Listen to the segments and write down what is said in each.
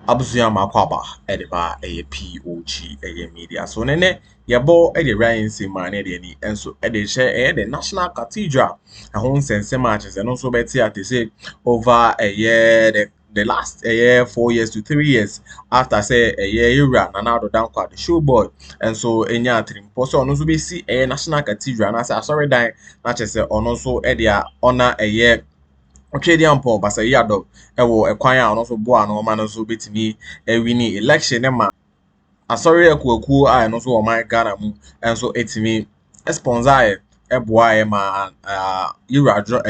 Abusuya makwaba edeba POG Media. So nene yabo ede Ryan man ede and so ede share the National Cathedral. A home sense matches and also better to say over a year the last a year 4 years to 3 years after say a year you ran and out down quite the showboy and so enya trim post on also be see a National Cathedral and I say sorry die not just on also ede honor a year. Okay, the ampo basa yi Addo ewo ekwan a ono so bo ano ma no so betimi wini election ma asori ekuaku a no so o man Ghana mu enso etimi sponsor eboa ma yura dro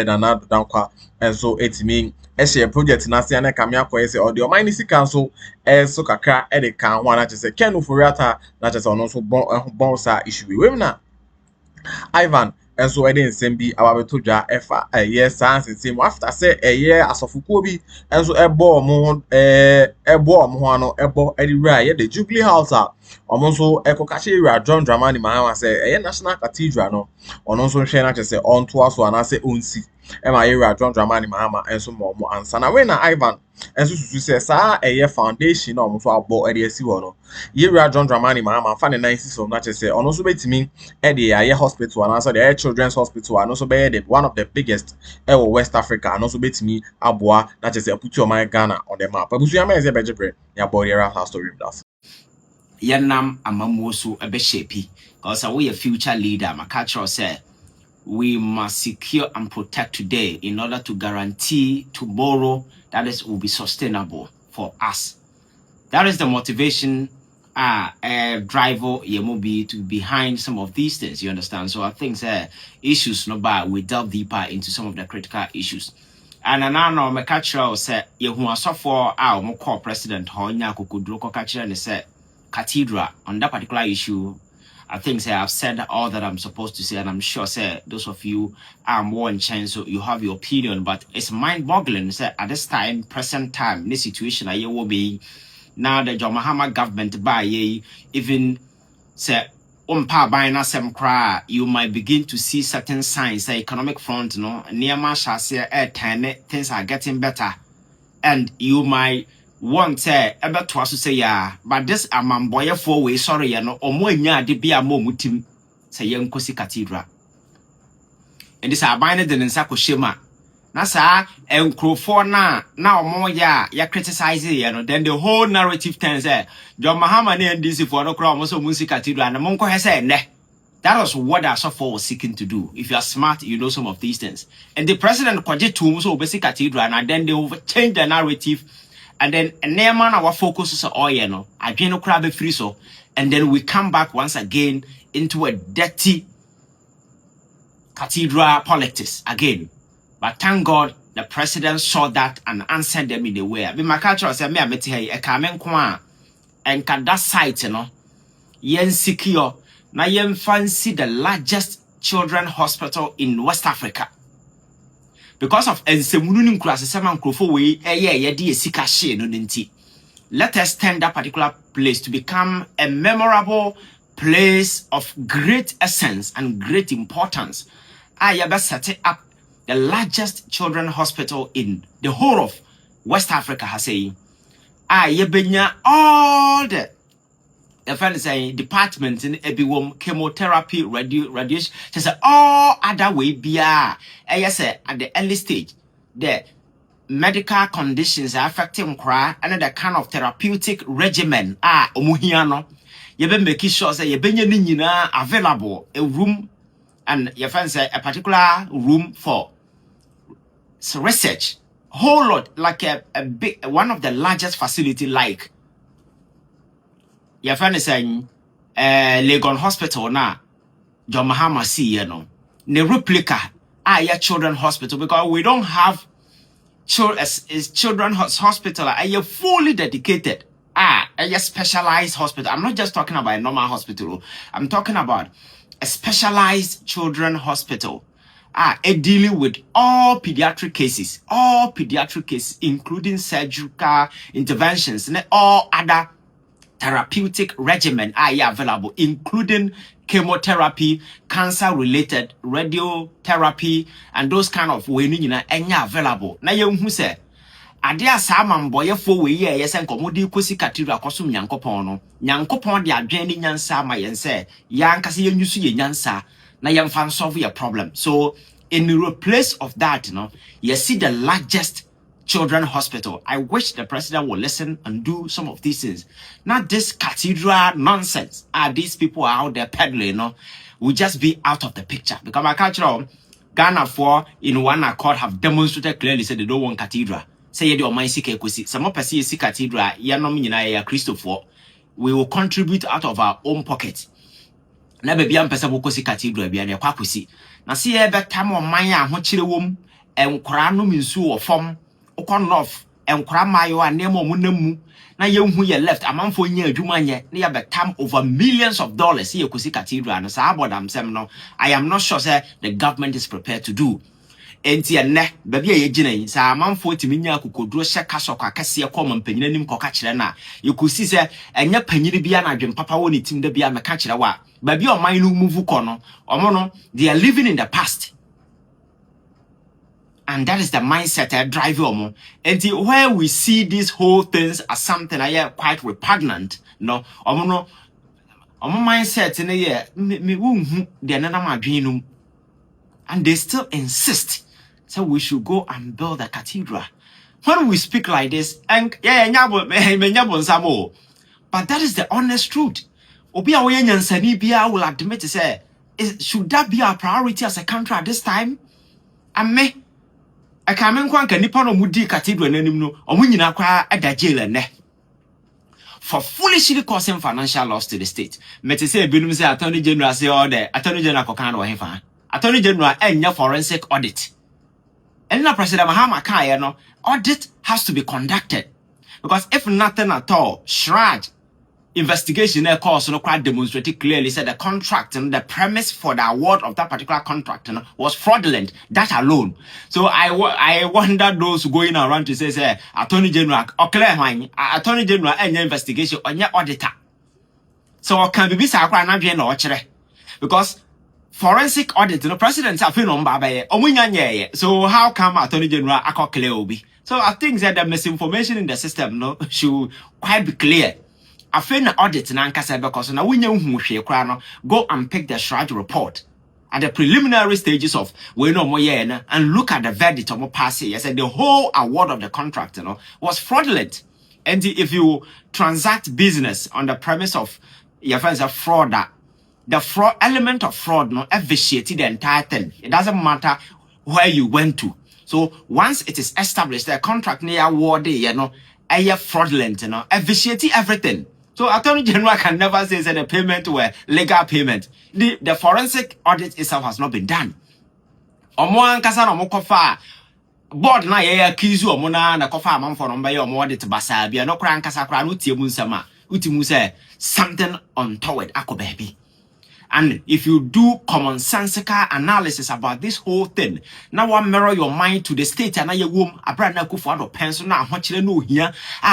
na na dankwa enso etimi share project na se na kamia koye se odi o man ni sika so so kakra e de kan ho na chese Ken Uforiata na chese ono so bon sa issue we na Ivan and so I didn't send be about to ja efa a year sans and same after say a year as of Kobi and so a ball mo ano ebo anywhere the Jubilee House almost so ekokachi John Dramani Mahama say a National Cathedral no on also share na say on to us and I say unsi Emma era John Dramani Mahama and so more answer na when Ivan and so say sa a year foundation almost about a year si no Yera John Dramani Mahama fan the 90s of not say on also betimi the hospital and also the children's hospital and also be one of the biggest West Africa and also betimi aboa not just put your mind Ghana on the map. Abusuya ma eze bejebre ya boriera house story with us. Yanam amamosu ebe shape because we a future leader makacho say we must secure and protect today in order to guarantee tomorrow that is will be sustainable for us. That is the motivation driver Yemobi to behind some of these things, you understand? So I think issues no bad we delve deeper into some of the critical issues. And anano me catcher said you who are so for our more president Honya Kukudroko catcher and said Cathedral on that particular issue. I think I've said all that I'm supposed to say, and I'm sure those of you are more in chance, so you have your opinion, but it's mind-boggling at this time, present time, in this situation I will be now the Mahama government by even say you might begin to see certain signs the economic front near things are getting better, and you might want to say yeah, but this amamboy 4 way sorry no omonya de bia momutim say yankosi Cathedral and this abine de nsa ko shema na sa enkrofo na omoya ya criticize then the whole narrative turns John Mahama na NDC for no kra omoso musi Cathedral na monko he ne. That was what Akuffo was seeking to do. If you are smart, you know some of these things. And the president kwaje to so basic Cathedral and then they will change the narrative. And then our focus is on again crab free so, and then we come back once again into a dirty cathedral politics again. But thank God the president saw that and answered them in a way. I mean, my culture said me I met here a kamen kwa and that site yen secure na yen fancy the largest children hospital in West Africa. Because of ensemunun class seman Akuffo we yedi sika she no nti. Let us turn that particular place to become a memorable place of great essence and great importance. I have set up the largest children hospital in the whole of West Africa has saying I benya all the friend saying department in ebiwom chemotherapy radiation says all other way bia yes at the early stage the medical conditions are affecting cry and the kind of therapeutic regimen omuhiano you be making sure say you benya ni nyina available a room and your friend say a particular room for research whole lot like a big one of the largest facility like your friend is saying Legon Hospital na John Mahama see ne replica ya children hospital because we don't have children hospital are fully dedicated a specialized hospital. I'm not just talking about a normal hospital. I'm talking about a specialized children hospital dealing with all pediatric cases, including surgical interventions and all other therapeutic regimen are available, including chemotherapy, cancer-related radiotherapy, and those kind of way available. Now you who say ade asa mamboyefo we ye yesen komodi kosi cathedral kosum nyankopon no nyankopon de adwen ni nyansa ma yense ya nkase yenyusu ye nyansa na yemfa solve your problem. So in the place of that, you see the largest children's hospital. I wish the president would listen and do some of these things. Not this cathedral nonsense. These people are out there peddling, will just be out of the picture. Because my culture, Ghana for in one accord have demonstrated clearly said they don't want cathedral. Say you do my CK kusi. Some more see cathedral, Christopher. We will contribute out of our own pocket. Na baby am pesa boko si cathedral bia na kwa kwesi na se ye betam oman a ho kire wom enkora no minsu wo fom ukon north enkora mayo a nemo omunam na ye hu ye left amanfo nya adwuma nye na ye betam over millions of dollars ye kosi cathedral no sa abodam sem no. I am not sure say the government is prepared to do. Enti enne baby ye gina yi sa amanfo timi nya akokoduro hye kaso kwa kase ye kom mpanyina nim koka kire na ye kosi se enya panyini bia na adwen papa woni tim da bia meka kire wa baby o man no move kono omo they are living in the past, and that is the mindset that drive omo. Enti where we see these whole things as something quite repugnant, omo mindset in ye me wunhu de nana madwinum, and they still insist. So we should go and build a cathedral. When we speak like this, and but that is the honest truth. Obi awoye nyansani bia will admit to say, should that be our priority as a country at this time? And me, I can't remember nipa no mudi cathedral nanim no, omu nyina kwa ada jail ne. For foolishly causing financial loss to the state. Me to say binum say Attorney General say all the Attorney General kokan wa hefa. Attorney General enya forensic audit. And now President Mahama kaya no, audit has to be conducted. Because if nothing at all, shraj investigation course quite demonstrated clearly said the contract and the premise for the award of that particular contract was fraudulent. That alone. So I wonder those going around to say Attorney General or Attorney General any investigation on your auditor. So can be because forensic audit, the president have been on Baba. So how come Attorney General Obi? So I think that the misinformation in the system should quite be clear. I feel the audit nankasa because now we know who go and pick the Shraj report at the preliminary stages of we know more and look at the verdict of passing. I said the whole award of the contract was fraudulent. And if you transact business on the premise of your friends a fraud, the fraud element of fraud vitiated the entire thing. It doesn't matter where you went to. So once it is established, the contract near award fraudulent, vitiated everything. So Attorney General can never say that the payment were legal payment. The forensic audit itself has not been done. Omo ankasa no mokofa board na ye accuse omo na kofa amamfo no mbaye omo audit basa bia no kra ankasa kra no tie mu nsama utimu say something untoward akobabi. And if you do commonsensical analysis about this whole thing, now one mirror your mind to the state and your womb, a brand Akuffo pencil now, what you know here,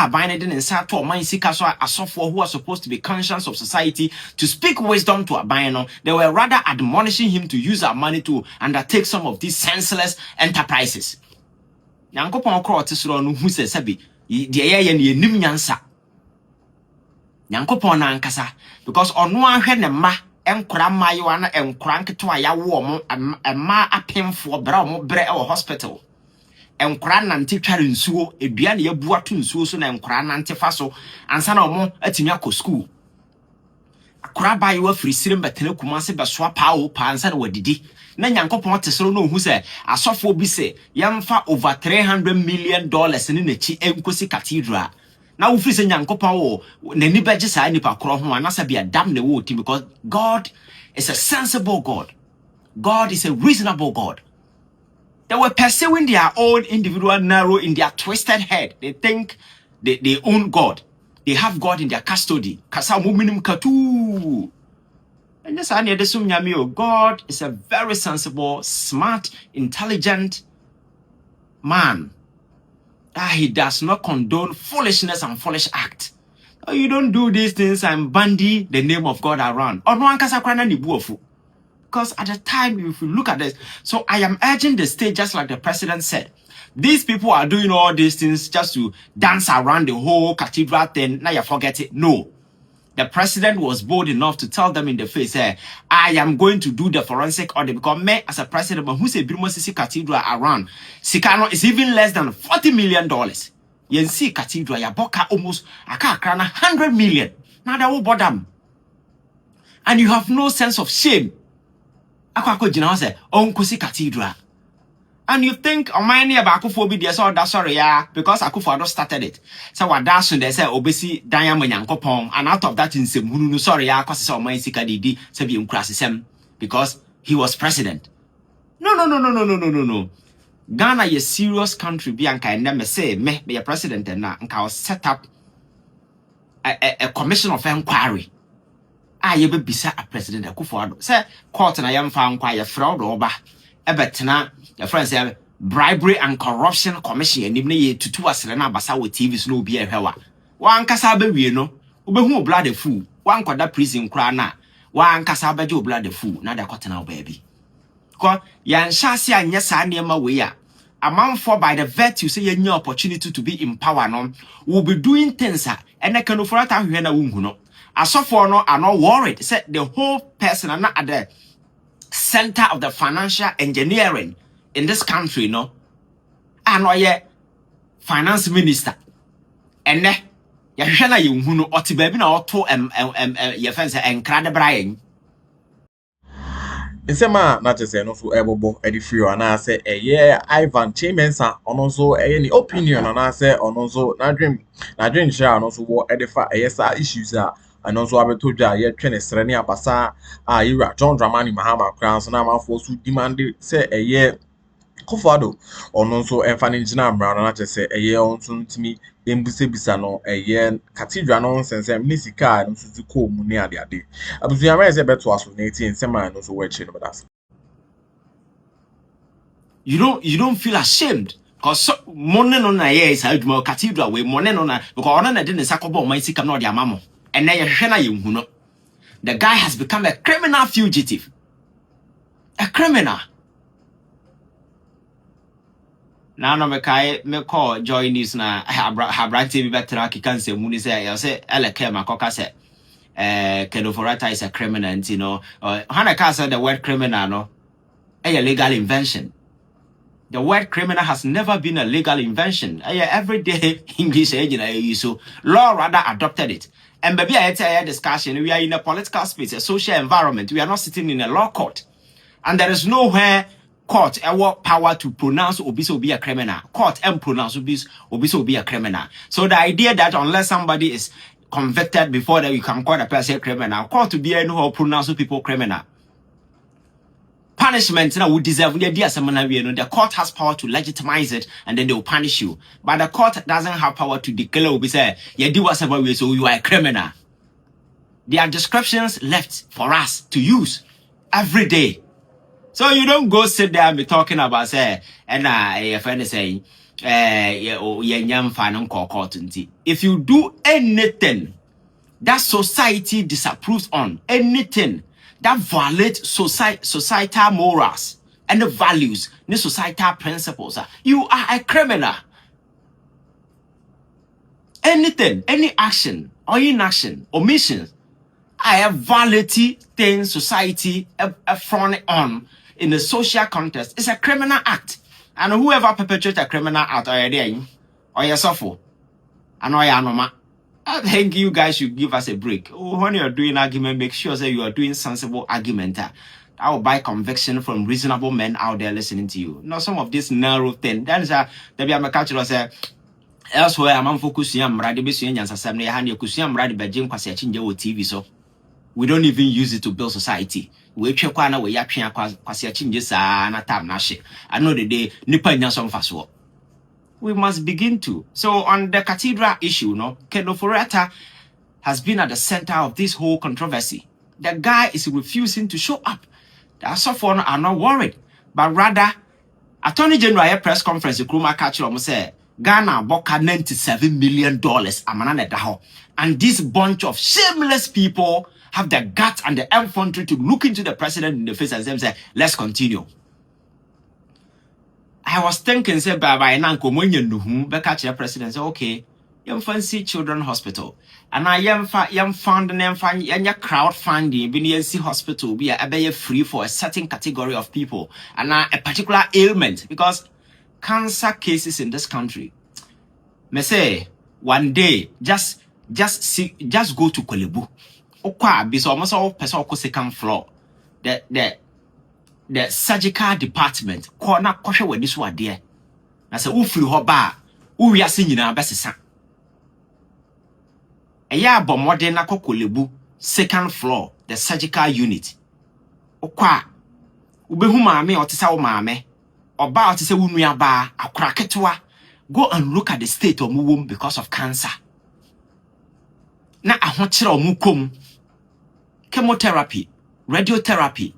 binding and sad to a mind seeker, so a software who are supposed to be conscious of society, to speak wisdom to a bino, they were rather admonishing him to use our money to undertake some of these senseless enterprises. Yankopon Crow Tisron, who says, Sabi, the air and ye nim yansa. Yankopon Ankasa, because on one hand, ma. Enkra mayoana enkra nketo ya wo mo ma apemfo bra mo bre e hospital enkra nante tware nsuo edua na yabu ato nsuo so na enkra nante fa so ansa na mo atimi akọ school akra bayo afiri sirim betene kuma se beso pa wo pa ansa na wadidi na nyankopon tesoro no hu se asofo bi se yamfa over $300 million ni nachi enkosi cathedral. Now, if we say Yankopa, Nani Badges, I nipa crow, and I be a damn the wood because God is a sensible God. God is a reasonable God. They were pursuing their own individual narrow in their twisted head. They think they own God. They have God in their custody. Kasamuminum katu. And yes, I need to assume God is a very sensible, smart, intelligent man. He does not condone foolishness and foolish act. You don't do these things and bandy the name of God around. Because at the time, if you look at this, so I am urging the state, just like the president said, These people are doing all these things just to dance around the whole cathedral thing. Now you forget it. No. The president was bold enough to tell them in the face, I am going to do the forensic audit because me as a president, who say Birmo Sisi Cathedral around Sikano is even less than $40 million. You see Cathedral, ya boka almost a krana 100 million. Now that will bother. And you have no sense of shame. Ako jina say, Kusi Cathedral. And you think, oh my near Akuffo be there, so that's sorry, yeah, because Akuffo not started it. So what that's when they say, obesi diamond yankopon, and out of that in some sorry, yeah, cause so my sika didi, se be him because he was president. No. Ghana is a serious country, Bianca, and never say, me be a president, and now I was set up a commission of inquiry. You be beside a president, Akuffo. Say, court and I am found quite a fraud over. Ebetena your friends say bribery and corruption commission and even ye to asrena basa with TVs no be a hewa. One kasa be we no ubehu blood the fool. One kwada prison kra na. One kasa be jo blood the fool. Na da kotena baby. Ko yan shasi anya sa nneema we ya. A man for by the virtue say ye new opportunity to be in power no will be doing things and I can for that hwe na wunhu no. Asofo no are not worried. Say the whole person are not at the center of the financial engineering in this country, no? And oye finance minister. And ne ya hwena ye hu no oti ba bi na oto ye fence enkrade brain. Nsema na chese no so ebobo edifrio ana se Ivan Chimensa ono so ni opinion ana se ono so na dream share ono so wo edifa sa issues and also abeto dwa ye twene srene abasa ira John Dramani Mahama crown so na manfo so demand say Akufo ono so emfa ne ngina mra na chese onso ntimi embuse bisa no cathedral no sense misika no so ko mu ne ade abuzu amara se beto aso na 18 sema no so weche no das. You don't feel ashamed because money no na is adwuma cathedral we money no na because ona na de ne sakobo man sika no de amamo and na ye hwe na ye hu no. The guy has become a criminal fugitive. A criminal. Now no me call joy news na habrante bi betra kikanse mu ni say eleke makoka say Kedoforata is a criminal and you know Hana ka say the word criminal no a legal invention. The word criminal has never been a legal invention. Everyday English so law rather adopted it. And maybe I tell you discussion, we are in a political space, a social environment. We are not sitting in a law court. And there is nowhere court ever power to pronounce Obiso be a criminal. Court and pronounce Obiso be a criminal. So the idea that unless somebody is convicted before that you can call a person criminal, court to be anyhow pronounce people criminal. Punishment now would deserve the court has power to legitimize it and then they will punish you. But the court doesn't have power to declare we say you do whatever way, so you are a criminal. There are descriptions left for us to use every day. So you don't go sit there and be talking about say and a friend is saying if you do anything that society disapproves on, anything that violates societal morals and the values, the societal principles, you are a criminal. Anything, any action or inaction, omissions, I violating things society frown on in the social context. It's a criminal act. And whoever perpetrates a criminal act or you suffer, and I think you guys should give us a break. When you're doing argument, make sure that you are doing sensible argument. I will buy conviction from reasonable men out there listening to you. Not some of this narrow thing. That is the be a cultural say elsewhere. I'm focusing on radio besuyen and assembly. And you could see I'm radio Beijing kwasi chinje o TV. So we don't even use it to build society. We chekwana we yapia kwasi chinje sa na tam na she. I know the day nipa nya some faso. We must begin to. So on the cathedral issue, no, Kedoforata has been at the center of this whole controversy. The guy is refusing to show up. The Asofo are not worried, but rather, Attorney General press conference, Akroma Cathedral say Ghana boka $97 million amanane daho, and this bunch of shameless people have the guts and the effrontery to look into the president in the face and say, "Let's continue." I was thinking, say, by now, when you know, Becca president, say, okay, young fancy children hospital. And I young found and find your crowdfunding, BNC hospital, be a free for a certain category of people and a particular ailment because cancer cases in this country. Me say, one day, just go to Kolebu. Okwa, be so almost all person second floor. The surgical department corner koshe we this one there na say wo firi ho ba wo wiase nyina besesa eya abomode na kokolebu second floor the surgical unit okwa ubehu maame otisa wo maame oba otisa wo nua ba akora ketewa go and look at the state of womb because of cancer na ahokyere omukom chemotherapy radiotherapy.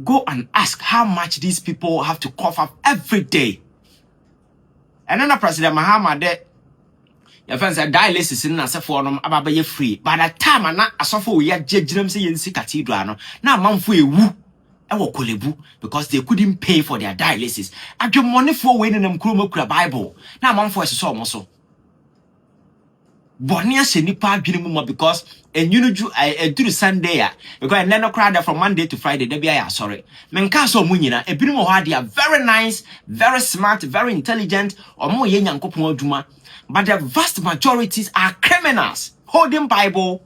Go and ask how much these people have to cough up every day. And then the President Mahama de your friends are dialysis in as for them about free. By the time I not as for we are judging say in Cathedral now man for a woo Kolebu because they couldn't pay for their dialysis. I get money for winning them Bible. Now man for so muscle. Bonia Shenipa Binimuma because and you know do the Sunday because and then no crowd from Monday to Friday they be sorry. Menkaso Munina a Binimo they are very nice, very smart, very intelligent, or more young couple Juma. But the vast majorities are criminals, holding Bible,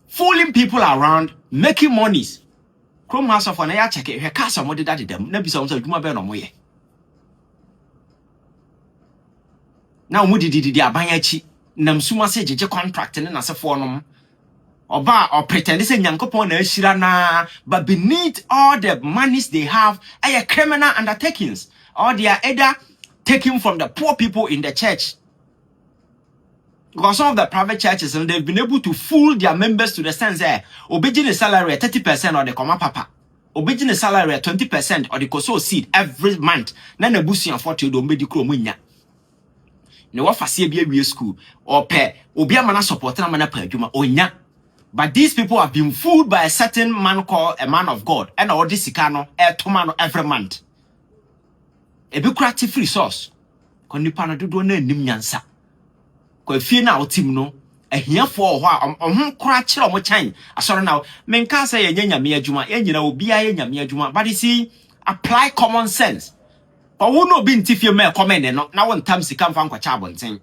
fooling people around, making monies. Chrome House of an air check it, her castle more daddy them, never some Juma Benomoye. Now Moody did the Abayachi. Namsuma say jeje contract na se for nom oba or pretend say nyankopon na ashira na but beneath all the monies they have are criminal undertakings or they are either taken from the poor people in the church because some of the private churches and they've been able to fool their members to the sense that obejine salary 30% or the comma papa obejine salary 20% or the koso seed every month na na busu 40 do mbedi kro munya ne wa fase bia wie school or pe obi amana support na mana pa adwuma onya but these people have been fooled by a certain man called a man of God and all this sika no tomano every month e be creative resource ko nipa no dodo na anim nyansa ko afie na otim no ahiafo ho a ohun kora kire omo chan asore na menka say ye nyame adwuma ye nyina obi aye nyame adwuma but you see apply common sense. But who no be ntifie me comment no na won tam sika mfa nkwacha abonten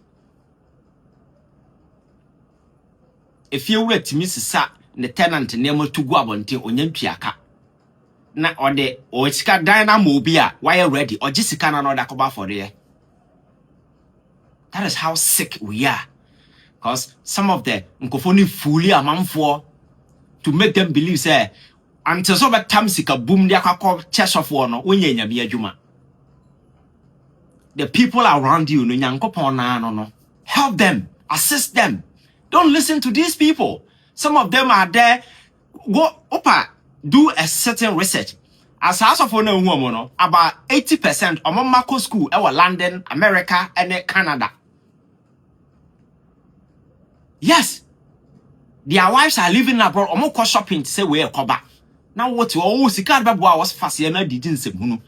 if you were timi sisa ne tenant ne mo tugu abonten onyantwiaka na ode o sika dan na mo obi a why ready oje sika na no da koba for there. That is how sick we are because some of the nkofoni fully amamfo to make them believe say until so be tam sika boom dia kwakọ chest of no onye nyame adwuma. The people around you, no, help them, assist them. Don't listen to these people. Some of them are there. Go do a certain research. As house of no, about 80% of Marco school in London, America, and Canada. Yes, their wives are living abroad. Omoko shopping to say we are back. Now what you always see card was fast and I didn't say Muno.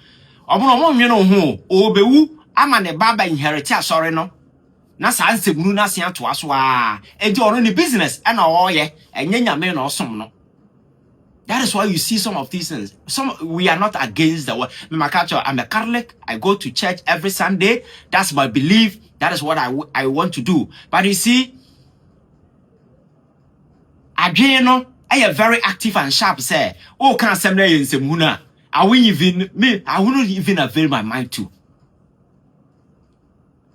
Obewu. Ama ne baba inherit sorry no na sa nsebunu na se ato aso a edi ono ne business and oye enye nyame na osom no. That is why you see some of these things. We are not against the word. I'm a Catholic. I go to church every Sunday. That's my belief. That is what I want to do. But you see, Adriano, I am very active and sharp. Say, oh, can't say in Semuna. I will not even avail my mind to.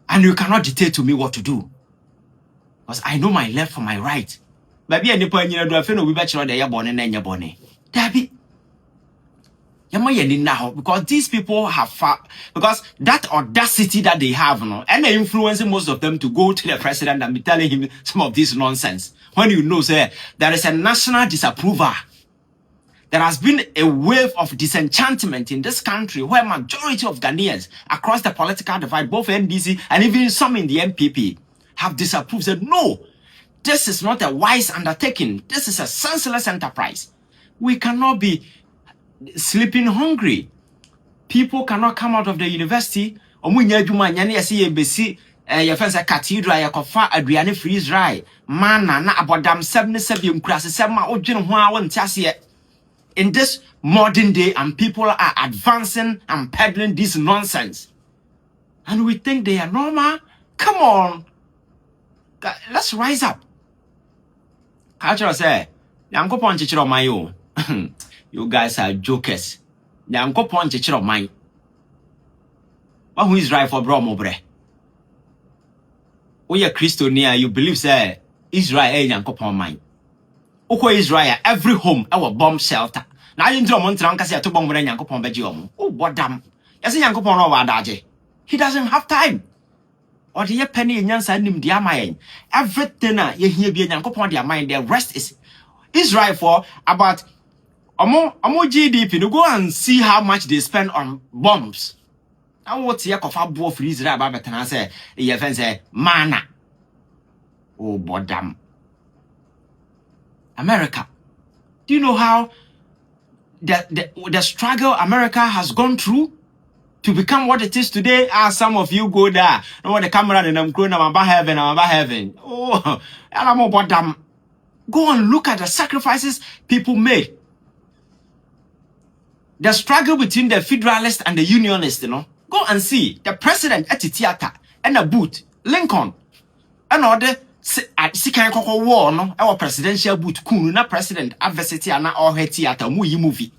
And you cannot dictate to me what to do. Because I know my left from my right. Baby, any point you do, I feel we better they are born and you're born. Debbie. Because these people have because that audacity that they have, and they're influencing most of them to go to the president and be telling him some of this nonsense. When you know, say, there is a national disapproval. There has been a wave of disenchantment in this country where majority of Ghanaians across the political divide, both NDC and even some in the MPP, have disapproved, said, no, this is not a wise undertaking. This is a senseless enterprise. We cannot be sleeping hungry. People cannot come out of the university. Omunya adwuma nya na yesi yebesi your friends at Cathedral yakofa aduane free Israel. Mana na abodam 77 nkurase sema odwene ho a wonte ase. In this modern day, and people are advancing and peddling this nonsense. And we think they are normal. Come on. Let's rise up. Culture say, Yankopon chichiro mayo. You guys are jokers. Yankopon chichiro mine. But who is right for bro mobre? We are Christian, you believe say Israel Yankopon mine. Uko Israel, every home, our bomb shelter. Now you know Montran kasi to bomb Yankopon bejiom. Oh, what damn. Yes, Yankopon over daje. He doesn't have time. Or the penny in Yansa nim dia mind. Everything you hear be Yankopon their mind. The rest is Israel for about amo GDP. You go and see how much they spend on bombs. I want to kofa bo for Israel about betana say your friend say mana. Oh, what damn. America. Do you know how the struggle America has gone through to become what it is today? Some of you go there. No want the camera and I'm growing, I'm about heaven. Oh, I'm about them. Go and look at the sacrifices people made. The struggle between the Federalists and the Unionists, you know. Go and see the president at the theater and a booth, Lincoln, and other. Sikan koko war no our presidential boot kunu na president adversity ana all her theater movie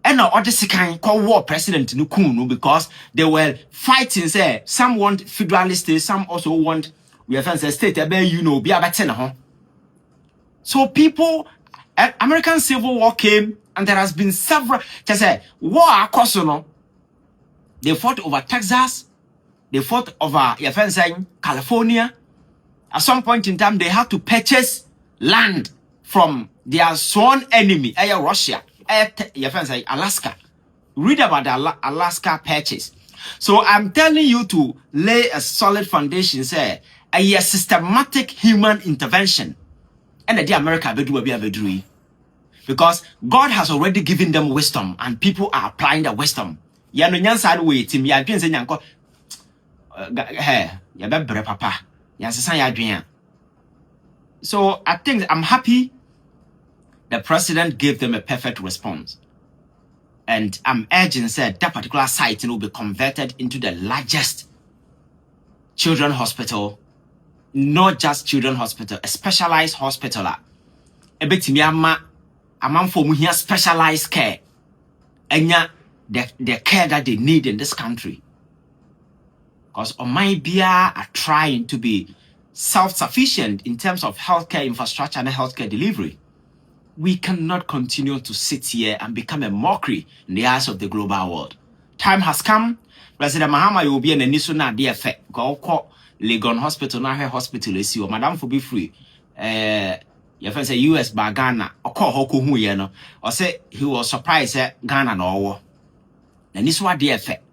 and other sikan koko war president no kunu because they were fighting say some want federalists, some also want we have say state you know be about so people American Civil War came and there has been several just say war across no they fought over Texas. They fought over California. At some point in time, they had to purchase land from their sworn enemy, Russia, Alaska. Read about the Alaska purchase. So I'm telling you to lay a solid foundation, say a systematic human intervention. And the America be because God has already given them wisdom, and people are applying the wisdom. Papa. So I think I'm happy the president gave them a perfect response. And I'm urging said that particular site will be converted into the largest children's hospital, not just children's hospital, a specialized hospital. A bit me among for here specialized care. And the care that they need in this country. Because Omaibia are trying to be self-sufficient in terms of healthcare infrastructure and healthcare delivery. We cannot continue to sit here and become a mockery in the eyes of the global world. Time has come. President Mahama will be an initial na dear effect. Go Legon Hospital, na her hospital is you. Madam for be free. Your friend say US by Ghana or call Hoku hu yeno. Or say he was surprised Ghana no. And this what the effect.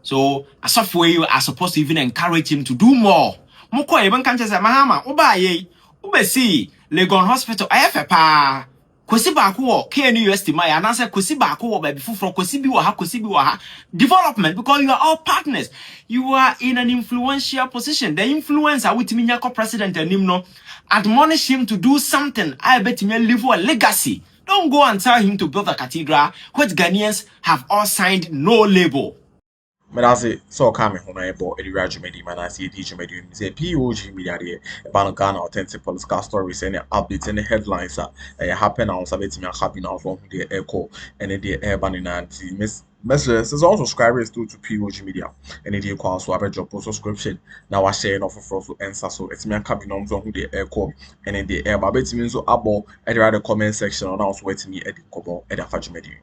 So, as of way you are supposed to even encourage him to do more. Moko even can't say Mahama, Uba see Legon Hospital, IFA. Kwesi baako KNU University my and answer kwesi baako baby from kwesi bi wa ha development because you are all partners. You are in an influential position. The influencer with Minyako president and him no admonish him to do something. I bet him leave a legacy. Don't go and tell him to build a cathedral which Ghanaians have all signed no label. But as it so coming home, I bought a radio media, man. I see a teacher media, say POG Media, about Ghana authentic political stories and updates and headlines that happen on Saturday. I'm happy now from the echo and the urban and messages is also subscribers to POG Media and the equal so I job subscription. Now I share enough for us to answer so it's me happy now from the echo and the air. But it means so about at the comment section and also waiting me at the cover at the media.